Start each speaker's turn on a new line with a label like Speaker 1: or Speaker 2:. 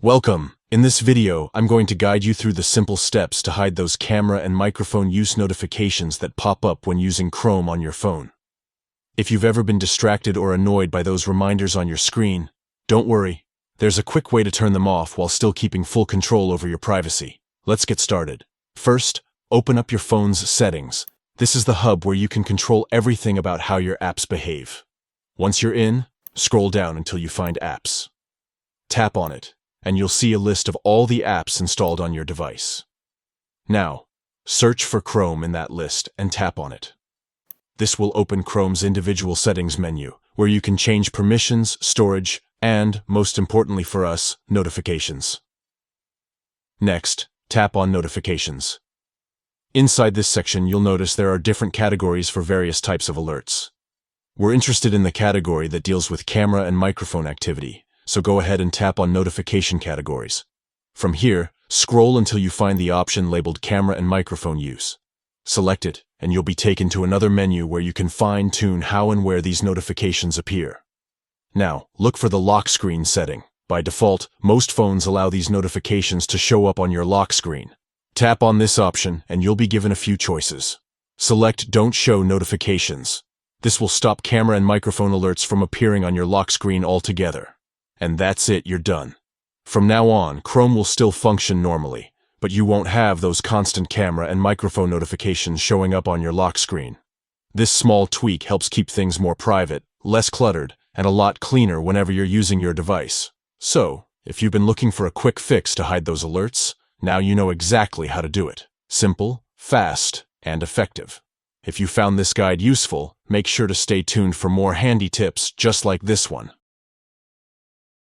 Speaker 1: Welcome! In this video, I'm going to guide you through the simple steps to hide those camera and microphone use notifications that pop up when using Chrome on your phone. If you've ever been distracted or annoyed by those reminders on your screen, don't worry. There's a quick way to turn them off while still keeping full control over your privacy. Let's get started. First, open up your phone's settings. This is the hub where you can control everything about how your apps behave. Once you're in, scroll down until you find Apps. Tap on it, and you'll see a list of all the apps installed on your device. Now, search for Chrome in that list and tap on it. This will open Chrome's individual settings menu, where you can change permissions, storage, and, most importantly for us, notifications. Next, tap on Notifications. Inside this section, you'll notice there are different categories for various types of alerts. We're interested in the category that deals with camera and microphone activity, so go ahead and tap on Notification Categories. From here, scroll until you find the option labeled Camera and Microphone Use. Select it, and you'll be taken to another menu where you can fine-tune how and where these notifications appear. Now, look for the lock screen setting. By default, most phones allow these notifications to show up on your lock screen. Tap on this option, and you'll be given a few choices. Select Don't Show Notifications. This will stop camera and microphone alerts from appearing on your lock screen altogether. And that's it, you're done. From now on, Chrome will still function normally, but you won't have those constant camera and microphone notifications showing up on your lock screen. This small tweak helps keep things more private, less cluttered, and a lot cleaner whenever you're using your device. So, if you've been looking for a quick fix to hide those alerts, now you know exactly how to do it. Simple, fast, and effective. If you found this guide useful, make sure to stay tuned for more handy tips just like this one.